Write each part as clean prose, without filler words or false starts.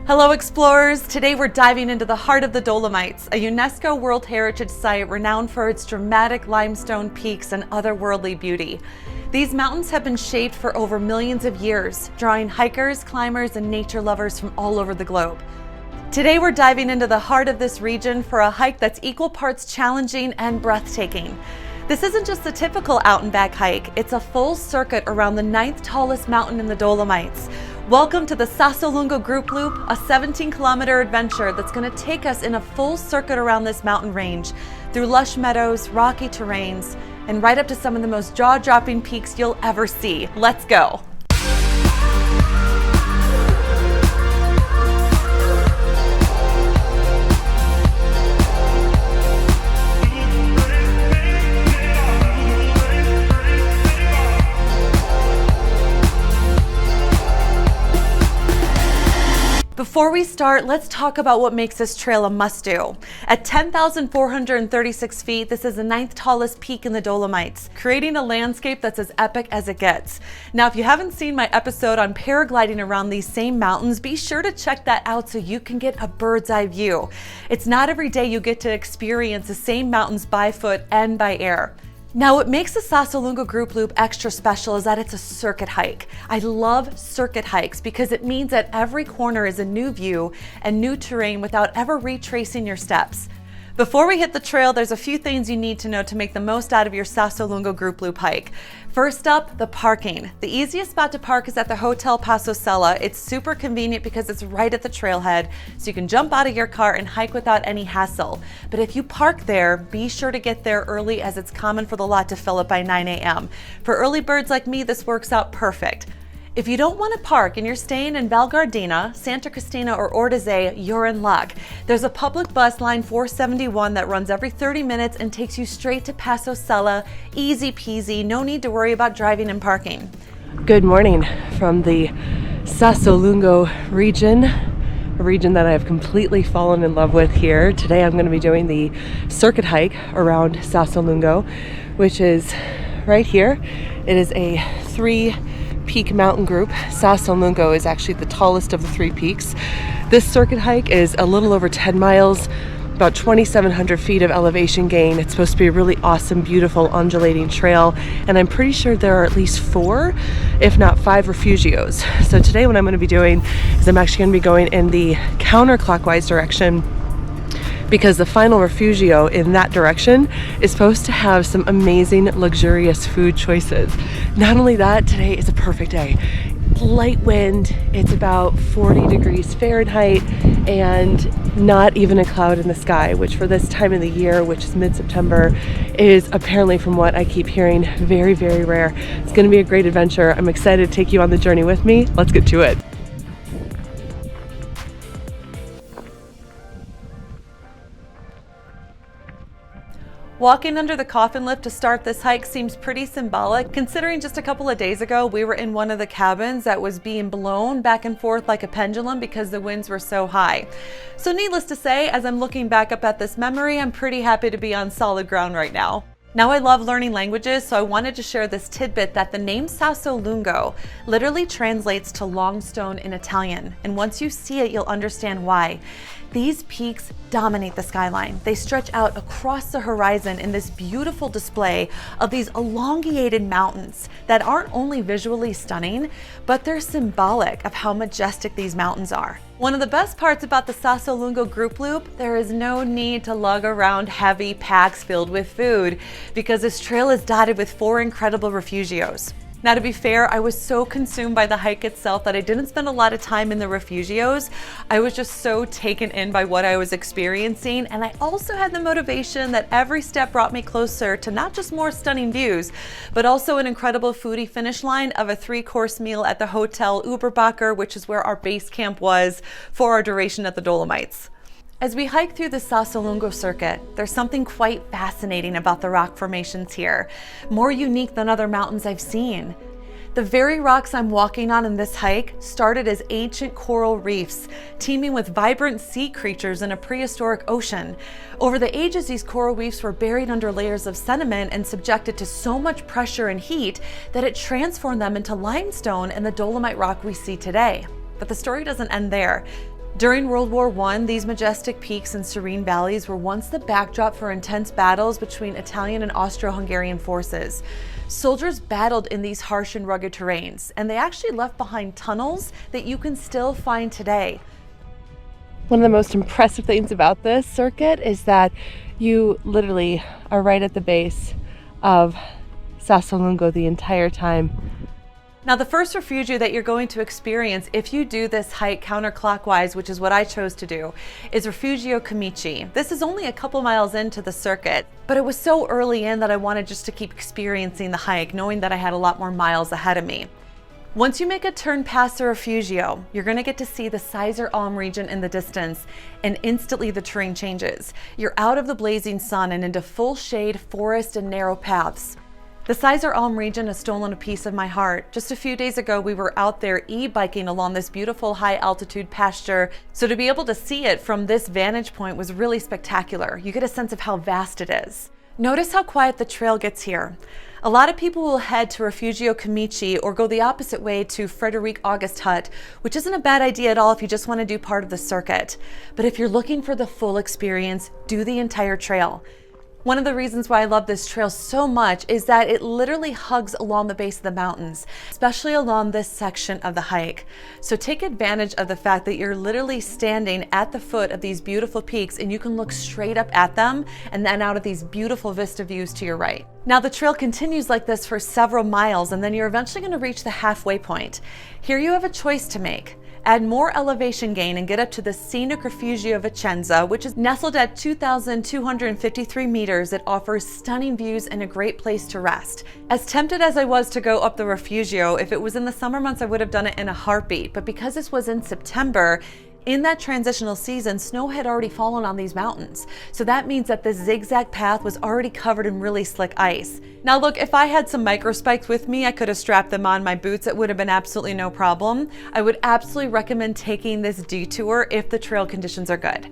Hello explorers! Today we're diving into the heart of the Dolomites, a UNESCO World Heritage Site renowned for its dramatic limestone peaks and otherworldly beauty. These mountains have been shaped for over millions of years, drawing hikers, climbers, and nature lovers from all over the globe. Today we're diving into the heart of this region for a hike that's equal parts challenging and breathtaking. This isn't just a typical out and back hike, it's a full circuit around the 9th tallest mountain in the Dolomites. Welcome to the Sassolungo Group Loop, a 17-kilometer adventure that's going to take us in a full circuit around this mountain range, through lush meadows, rocky terrains, and right up to some of the most jaw-dropping peaks you'll ever see. Let's go! Before we start, let's talk about what makes this trail a must-do. At 10,436 feet, this is the 9th tallest peak in the Dolomites, creating a landscape that's as epic as it gets. Now, if you haven't seen my episode on paragliding around these same mountains, be sure to check that out so you can get a bird's eye view. It's not every day you get to experience the same mountains by foot and by air. Now, what makes the Sassolungo Group Loop extra special is that it's a circuit hike. I love circuit hikes because it means that every corner is a new view and new terrain without ever retracing your steps. Before we hit the trail, there's a few things you need to know to make the most out of your Sassolungo Group Loop hike. First up, the parking. The easiest spot to park is at the Hotel Pasosella. It's super convenient because it's right at the trailhead, so you can jump out of your car and hike without any hassle. But if you park there, be sure to get there early as it's common for the lot to fill up by 9 a.m. For early birds like me, this works out perfect. If you don't want to park and you're staying in Val Gardena, Santa Cristina, or Ordizay, you're in luck. There's a public bus, line 471, that runs every 30 minutes and takes you straight to Pasosella. Easy peasy, no need to worry about driving and parking. Good morning from the Sassolungo region, a region that I have completely fallen in love with here. Today I'm going to be doing the circuit hike around Sassolungo, which is right here. It is a 3-peak mountain group. Sassolungo is actually the tallest of the 3 peaks. This circuit hike is a little over 10 miles, about 2,700 feet of elevation gain. It's supposed to be a really awesome, beautiful, undulating trail, and I'm pretty sure there are at least 4, if not 5 refugios. So today what I'm going to be doing is I'm actually going to be going in the counterclockwise direction, because the final refugio in that direction is supposed to have some amazing, luxurious food choices. Not only that, today is a perfect day. Light wind, it's about 40 degrees Fahrenheit, and not even a cloud in the sky, which for this time of the year, which is mid-September, is apparently, from what I keep hearing, very, very rare. It's going to be a great adventure. I'm excited to take you on the journey with me. Let's get to it. Walking under the coffin lift to start this hike seems pretty symbolic, considering just a couple of days ago we were in one of the cabins that was being blown back and forth like a pendulum because the winds were so high. So needless to say, as I'm looking back up at this memory, I'm pretty happy to be on solid ground right now. Now, I love learning languages, so I wanted to share this tidbit that the name Sassolungo literally translates to long stone in Italian, and once you see it, you'll understand why. These peaks dominate the skyline. They stretch out across the horizon in this beautiful display of these elongated mountains that aren't only visually stunning, but they're symbolic of how majestic these mountains are. One of the best parts about the Sassolungo Group Loop, there is no need to lug around heavy packs filled with food, because this trail is dotted with 4 incredible refugios. Now, to be fair, I was so consumed by the hike itself that I didn't spend a lot of time in the refugios. I was just so taken in by what I was experiencing, and I also had the motivation that every step brought me closer to not just more stunning views, but also an incredible foodie finish line of a 3-course meal at the Hotel Überbacher, which is where our base camp was for our duration at the Dolomites. As we hike through the Sassolungo Circuit, there's something quite fascinating about the rock formations here, more unique than other mountains I've seen. The very rocks I'm walking on in this hike started as ancient coral reefs, teeming with vibrant sea creatures in a prehistoric ocean. Over the ages, these coral reefs were buried under layers of sediment and subjected to so much pressure and heat that it transformed them into limestone and the dolomite rock we see today. But the story doesn't end there. During World War I, these majestic peaks and serene valleys were once the backdrop for intense battles between Italian and Austro-Hungarian forces. Soldiers battled in these harsh and rugged terrains, and they actually left behind tunnels that you can still find today. One of the most impressive things about this circuit is that you literally are right at the base of Sassolungo the entire time. Now, the first refugio that you're going to experience if you do this hike counterclockwise, which is what I chose to do, is Refugio Cime. This is only a couple miles into the circuit, but it was so early in that I wanted just to keep experiencing the hike, knowing that I had a lot more miles ahead of me. Once you make a turn past the Refugio, you're going to get to see the Sizer Alm region in the distance, and instantly the terrain changes. You're out of the blazing sun and into full shade, forest, and narrow paths. The Sizer Alm region has stolen a piece of my heart. Just a few days ago, we were out there e-biking along this beautiful high altitude pasture. So to be able to see it from this vantage point was really spectacular. You get a sense of how vast it is. Notice how quiet the trail gets here. A lot of people will head to Refugio Cime or go the opposite way to Frederick August Hut, which isn't a bad idea at all if you just want to do part of the circuit. But if you're looking for the full experience, do the entire trail. One of the reasons why I love this trail so much is that it literally hugs along the base of the mountains, especially along this section of the hike. So take advantage of the fact that you're literally standing at the foot of these beautiful peaks and you can look straight up at them and then out of these beautiful vista views to your right. Now the trail continues like this for several miles and then you're eventually going to reach the halfway point. Here you have a choice to make. Add more elevation gain and get up to the scenic Refugio Vicenza, which is nestled at 2,253 meters. It offers stunning views and a great place to rest. As tempted as I was to go up the Refugio, if it was in the summer months, I would have done it in a heartbeat. But because this was in September, in that transitional season, snow had already fallen on these mountains. So that means that the zigzag path was already covered in really slick ice. Now look, if I had some micro spikes with me, I could have strapped them on my boots. It would have been absolutely no problem. I would absolutely recommend taking this detour if the trail conditions are good.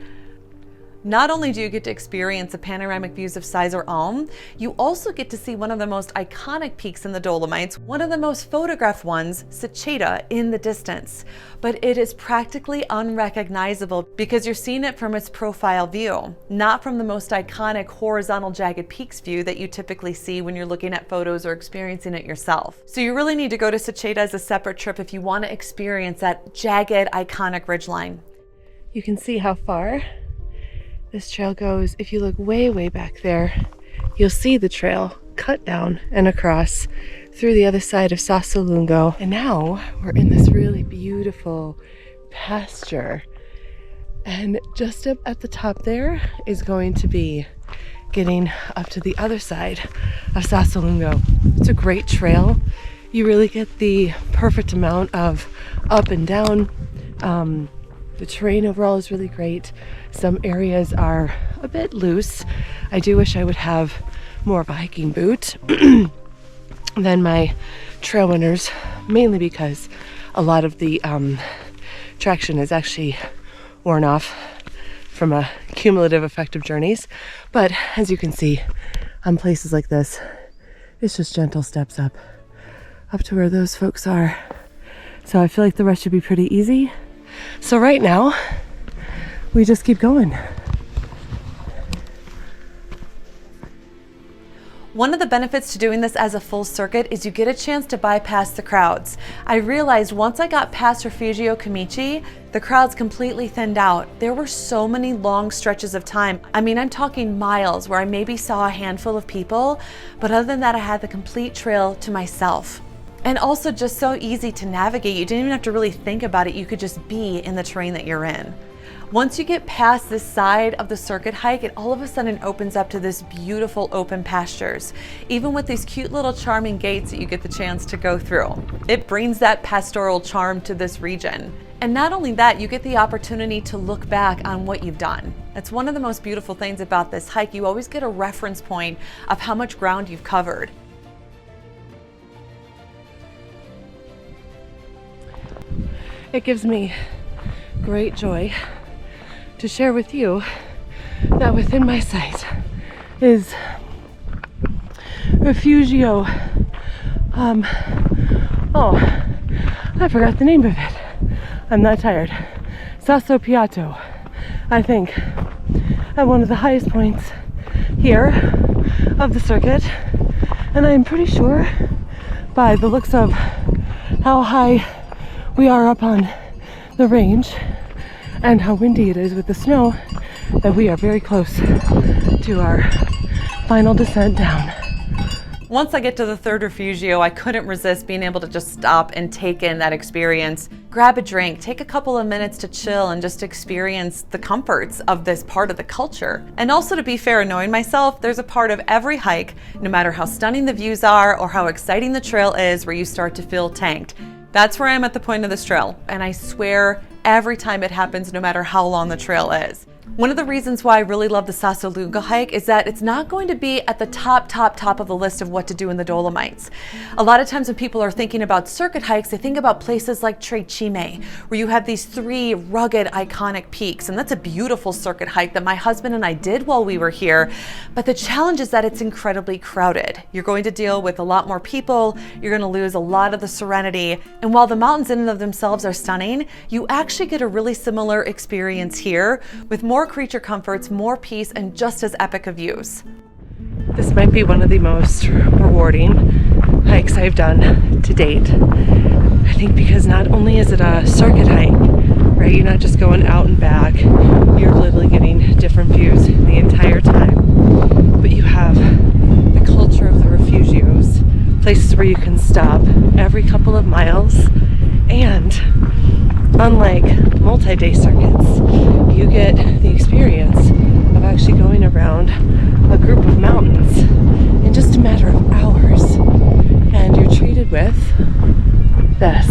Not only do you get to experience the panoramic views of Sizer Alm, you also get to see one of the most iconic peaks in the Dolomites, one of the most photographed ones, Secchita, in the distance. But it is practically unrecognizable because you're seeing it from its profile view, not from the most iconic horizontal jagged peaks view that you typically see when you're looking at photos or experiencing it yourself. So you really need to go to Secchita as a separate trip if you want to experience that jagged, iconic ridgeline. You can see how far this trail goes. If you look way, way back there, you'll see the trail cut down and across through the other side of Sassolungo. And now we're in this really beautiful pasture. And just up at the top there is going to be getting up to the other side of Sassolungo. It's a great trail. You really get the perfect amount of up and down. The terrain overall is really great. Some areas are a bit loose. I do wish I would have more of a hiking boot than my trail runners, mainly because a lot of the traction is actually worn off from a cumulative effect of journeys. But as you can see on places like this, it's just gentle steps up to where those folks are. So I feel like the rest should be pretty easy. So right now, we just keep going. One of the benefits to doing this as a full circuit is you get a chance to bypass the crowds. I realized once I got past Refugio Cime, the crowds completely thinned out. There were so many long stretches of time. I mean, I'm talking miles where I maybe saw a handful of people, but other than that, I had the complete trail to myself. And also just so easy to navigate. You didn't even have to really think about it. You could just be in the terrain that you're in. Once you get past this side of the circuit hike, it all of a sudden opens up to this beautiful open pastures, even with these cute little charming gates that you get the chance to go through. It brings that pastoral charm to this region. And not only that, you get the opportunity to look back on what you've done. That's one of the most beautiful things about this hike. You always get a reference point of how much ground you've covered. It gives me great joy to share with you that within my sight is Refugio. Oh, I forgot the name of it. I'm not tired. Sasso Piatto, I think, at one of the highest points here of the circuit. And I'm pretty sure by the looks of how high we are up on the range and how windy it is with the snow that we are very close to our final descent down. Once I get to the third refugio, I couldn't resist being able to just stop and take in that experience. Grab a drink, take a couple of minutes to chill and just experience the comforts of this part of the culture. And also, to be fair, knowing myself, there's a part of every hike, no matter how stunning the views are or how exciting the trail is, where you start to feel tanked. That's where I am at the point of this trail, and I swear every time it happens, no matter how long the trail is. One of the reasons why I really love the Sassolungo hike is that it's not going to be at the top of the list of what to do in the Dolomites. A lot of times when people are thinking about circuit hikes, they think about places like Cime, where you have these 3 rugged, iconic peaks. And that's a beautiful circuit hike that my husband and I did while we were here. But the challenge is that it's incredibly crowded. You're going to deal with a lot more people. You're going to lose a lot of the serenity. And while the mountains in and of themselves are stunning, you actually get a really similar experience here with more creature comforts, more peace, and just as epic of views. This might be one of the most rewarding hikes I've done to date. I think because not only is it a circuit hike, right? You're not just going out and back. You're literally getting different views the entire time. But you have the culture of the refugios, places where you can stop every couple of miles. And unlike multi-day circuits, you get the experience of actually going around a group of mountains in just a matter of hours. And you're treated with this.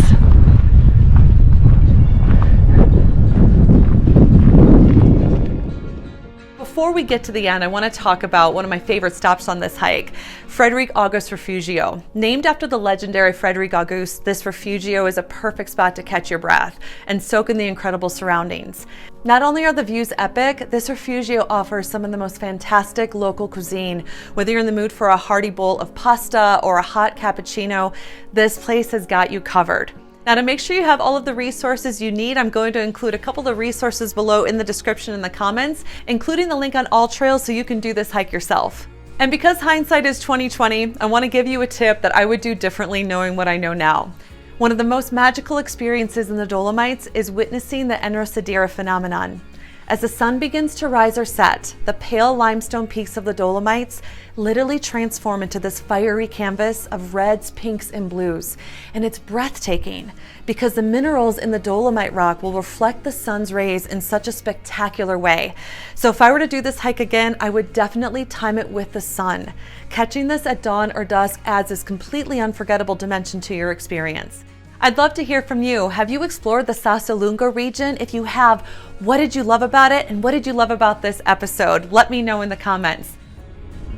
Before we get to the end, I want to talk about one of my favorite stops on this hike, Frederick August Refugio. Named after the legendary Frederick August, this refugio is a perfect spot to catch your breath and soak in the incredible surroundings. Not only are the views epic, this refugio offers some of the most fantastic local cuisine. Whether you're in the mood for a hearty bowl of pasta or a hot cappuccino, this place has got you covered. Now, to make sure you have all of the resources you need, I'm going to include a couple of resources below in the description in the comments, including the link on all trails so you can do this hike yourself. And because hindsight is 2020, I want to give you a tip that I would do differently knowing what I know now. One of the most magical experiences in the Dolomites is witnessing the Enrosadera phenomenon. As the sun begins to rise or set, the pale limestone peaks of the Dolomites literally transform into this fiery canvas of reds, pinks, and blues. And it's breathtaking because the minerals in the Dolomite rock will reflect the sun's rays in such a spectacular way. So if I were to do this hike again, I would definitely time it with the sun. Catching this at dawn or dusk adds this completely unforgettable dimension to your experience. I'd love to hear from you. Have you explored the Sassolungo region? If you have, what did you love about it? And what did you love about this episode? Let me know in the comments.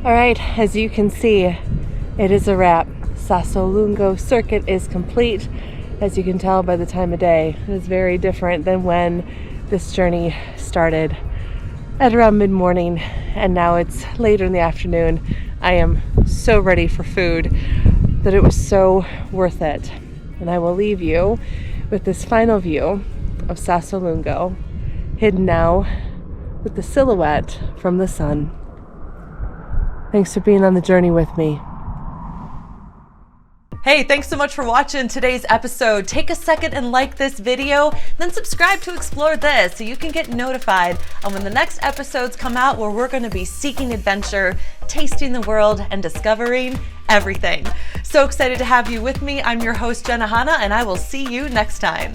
All right, as you can see, it is a wrap. Sassolungo Circuit is complete. As you can tell by the time of day, it is very different than when this journey started at around mid-morning, and now it's later in the afternoon. I am so ready for food that it was so worth it. And I will leave you with this final view of Sassolungo, hidden now with the silhouette from the sun. Thanks for being on the journey with me. Hey, thanks so much for watching today's episode. Take a second and like this video, then subscribe to explore this so you can get notified on when the next episodes come out, where we're going to be seeking adventure, tasting the world, and discovering everything. So excited to have you with me. I'm your host, Ahana, and I will see you next time.